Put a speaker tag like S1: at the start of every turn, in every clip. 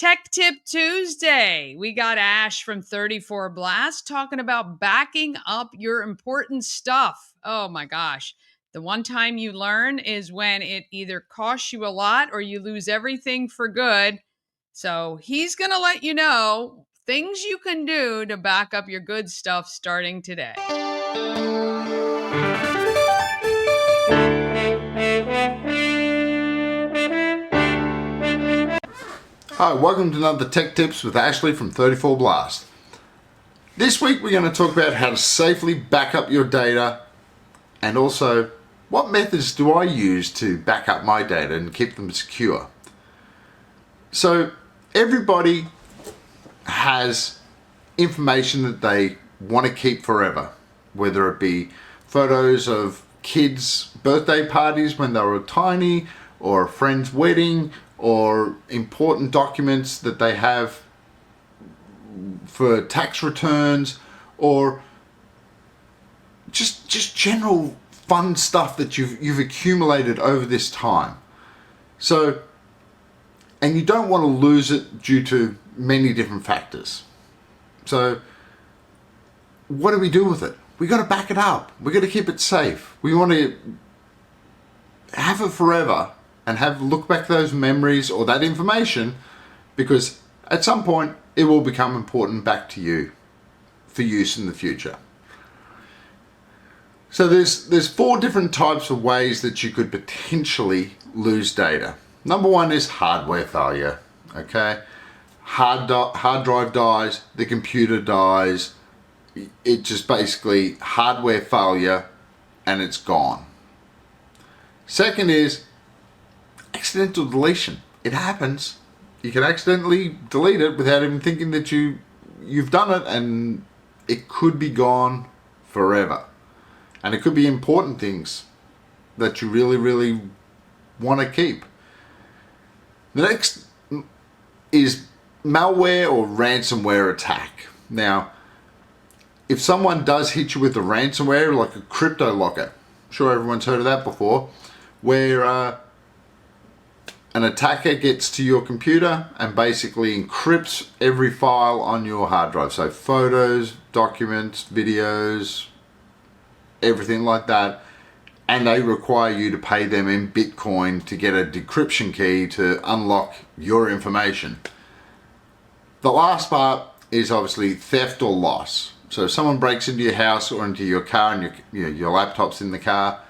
S1: Tech Tip Tuesday. We got Ash from 34Blast talking about backing up your important stuff. Oh my gosh. The one time you learn is when it either costs you a lot or you lose everything for good. So he's going to let you know things you can do to back up your good stuff starting today.
S2: Hi, welcome to another Tech Tips with Ashley from 34Blast. This week we're going to talk about how to safely back up your data and also what methods do I use to back up my data and keep them secure. So everybody has information that they want to keep forever, whether it be photos of kids' birthday parties when they were tiny, or a friend's wedding, or important documents that they have for tax returns, or just general fun stuff that you've accumulated over this time. So, and you don't want to lose it due to many different factors. So what do we do with it? We got to back it up. We got to keep it safe. We want to have it forever and look back those memories or that information, because at some point it will become important back to you for use in the future. So there's 4 different types of ways that you could potentially lose data. Number 1 is hardware failure. Okay, hard drive dies, the computer dies. It just basically hardware failure and it's gone. Second is accidental deletion. It happens. You can accidentally delete it without even thinking that you've done it, and it could be gone forever. And it could be important things that you really want to keep. The next is malware or ransomware attack. Now, if someone does hit you with a ransomware, like a crypto locker, I'm sure everyone's heard of that before, where an attacker gets to your computer and basically encrypts every file on your hard drive. So photos, documents, videos, everything like that. And they require you to pay them in Bitcoin to get a decryption key to unlock your information. The last part is obviously theft or loss. So if someone breaks into your house or into your car and your laptop's in the car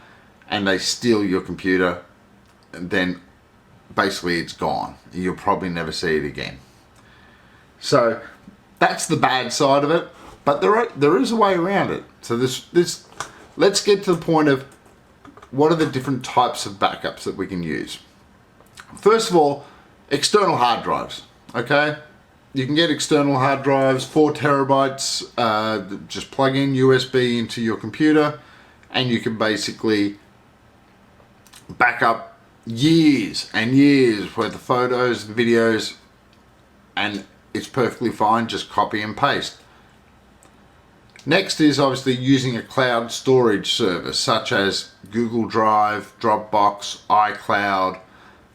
S2: and they steal your computer, then basically it's gone. You'll probably never see it again. So that's the bad side of it, but there is a way around it. So let's get to the point of what are the different types of backups that we can use. First of all, external hard drives. Okay, you can get external hard drives, 4 terabytes. Just plug in USB into your computer and you can basically back up years and years worth of photos, videos, and it's perfectly fine. Just copy and paste. Next is obviously using a cloud storage service such as Google Drive, Dropbox, iCloud,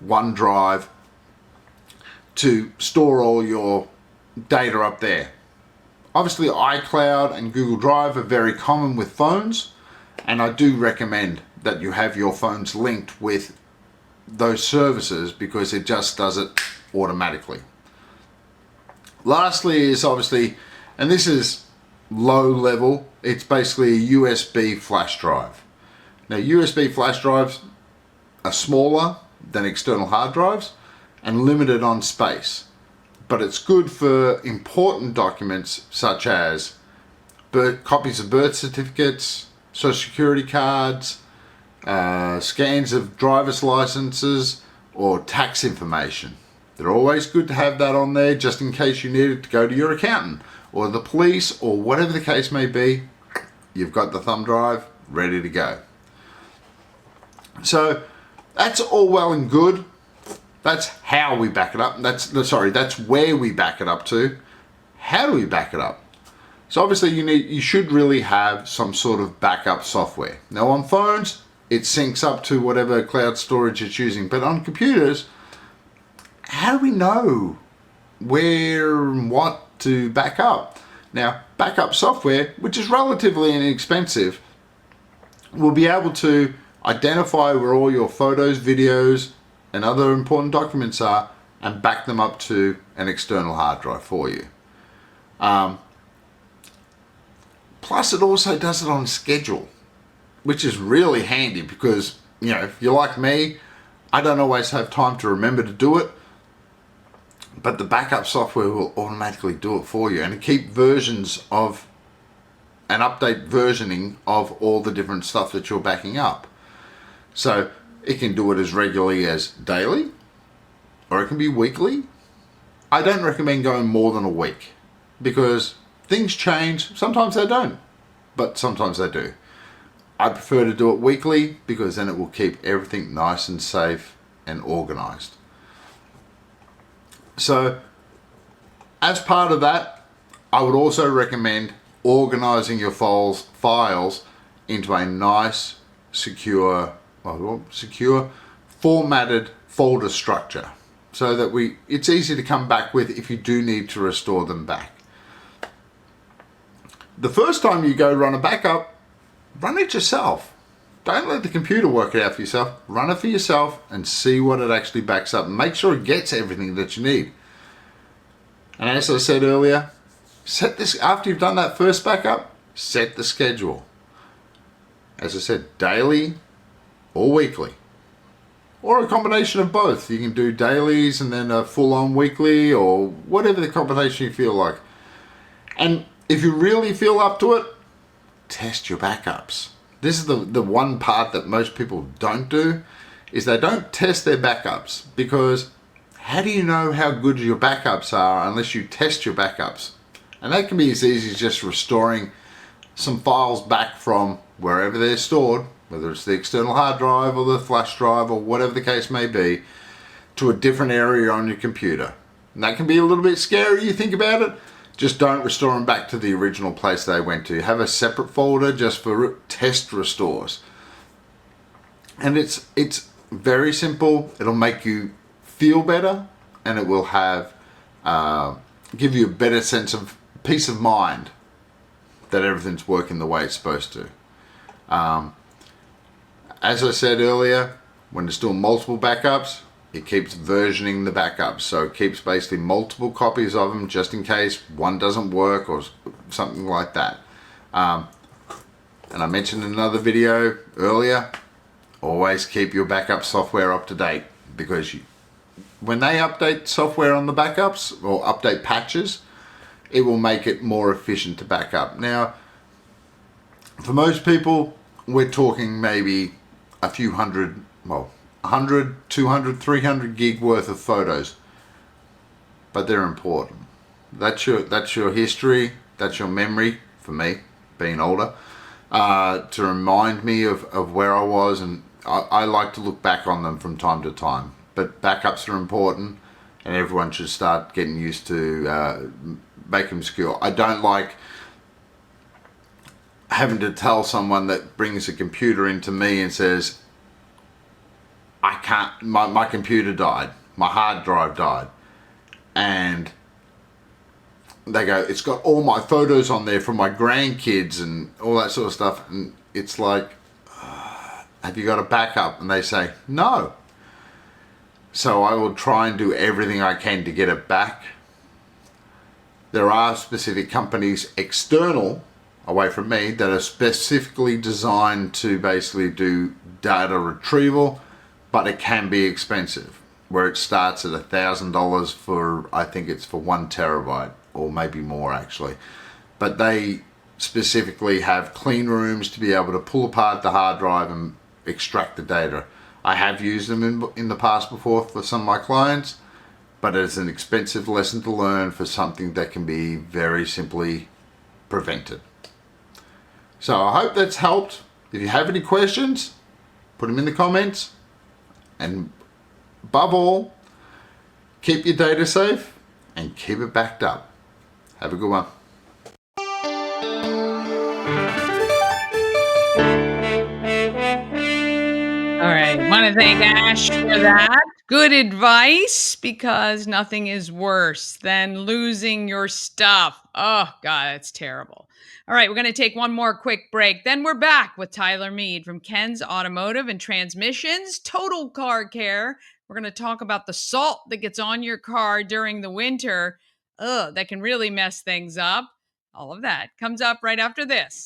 S2: OneDrive to store all your data up there. Obviously iCloud and Google Drive are very common with phones, and I do recommend that you have your phones linked with those services because it just does it automatically. Lastly is obviously, and this is low level, it's basically a USB flash drive. Now USB flash drives are smaller than external hard drives and limited on space, but it's good for important documents such as copies of birth certificates, social security cards, scans of driver's licenses, or tax information. They're always good to have that on there just in case you need it to go to your accountant or the police or whatever the case may be. You've got the thumb drive ready to go. So that's all well and good. That's how we back it up. That's where we back it up to. How do we back it up? So obviously you should really have some sort of backup software. Now on phones, it syncs up to whatever cloud storage it's using, but on computers, how do we know where and what to back up. Now, backup software, which is relatively inexpensive, will be able to identify where all your photos, videos, and other important documents are and back them up to an external hard drive for you. Plus, it also does it on schedule, which is really handy because, you know, if you're like me, I don't always have time to remember to do it, but the backup software will automatically do it for you and keep versions of and update versioning of all the different stuff that you're backing up. So it can do it as regularly as daily, or it can be weekly. I don't recommend going more than a week because things change. Sometimes they don't, but sometimes they do. I prefer to do it weekly because then it will keep everything nice and safe and organized. So as part of that, I would also recommend organizing your files into a nice, secure, formatted folder structure so that it's easy to come back with if you do need to restore them back. The first time you go run a backup, run it yourself. Don't let the computer work it out for yourself. Run it for yourself and see what it actually backs up. Make sure it gets everything that you need. And as I said earlier, set this after you've done that first backup, set the schedule. As I said, daily or weekly. Or a combination of both. You can do dailies and then a full-on weekly or whatever the combination you feel like. And if you really feel up to it, test your backups. This is the one part that most people don't do, is they don't test their backups, because how do you know how good your backups are unless you test your backups? And that can be as easy as just restoring some files back from wherever they're stored, whether it's the external hard drive or the flash drive or whatever the case may be, to a different area on your computer. And that can be a little bit scary, you think about it. Just don't restore them back to the original place they went to. Have a separate folder just for test restores. And it's very simple. It'll make you feel better, and it will have give you a better sense of peace of mind that everything's working the way it's supposed to. As I said earlier, when there's still multiple backups, it keeps versioning the backups. So it keeps basically multiple copies of them just in case one doesn't work or something like that. And I mentioned in another video earlier, always keep your backup software up to date, because when they update software on the backups or update patches, it will make it more efficient to back up. Now, for most people, we're talking maybe a few hundred, 100, 200, 300 gig worth of photos, but they're important. That's your history, that's your memory, for me, being older, to remind me of where I was, and I like to look back on them from time to time. But backups are important, and everyone should start getting used to make them secure. I don't like having to tell someone that brings a computer into me and says, I can't, my computer died, my hard drive died, and they go, it's got all my photos on there from my grandkids and all that sort of stuff, and it's like, have you got a backup? And they say, no. So I will try and do everything I can to get it back. There are specific companies external, away from me, that are specifically designed to basically do data retrieval, but it can be expensive, where it starts at $1,000 for, I think it's for 1 terabyte, or maybe more actually. But they specifically have clean rooms to be able to pull apart the hard drive and extract the data. I have used them in the past before for some of my clients, but it's an expensive lesson to learn for something that can be very simply prevented. So I hope that's helped. If you have any questions, put them in the comments. And above all, keep your data safe and keep it backed up. Have a good one.
S1: All right. Want to thank Ash for that. Good advice because nothing is worse than losing your stuff. Oh, God, that's terrible. All right. We're going to take one more quick break. Then we're back with Tyler Mead from Ken's Automotive and Transmissions, Total Car Care. We're going to talk about the salt that gets on your car during the winter. That can really mess things up. All of that comes up right after this.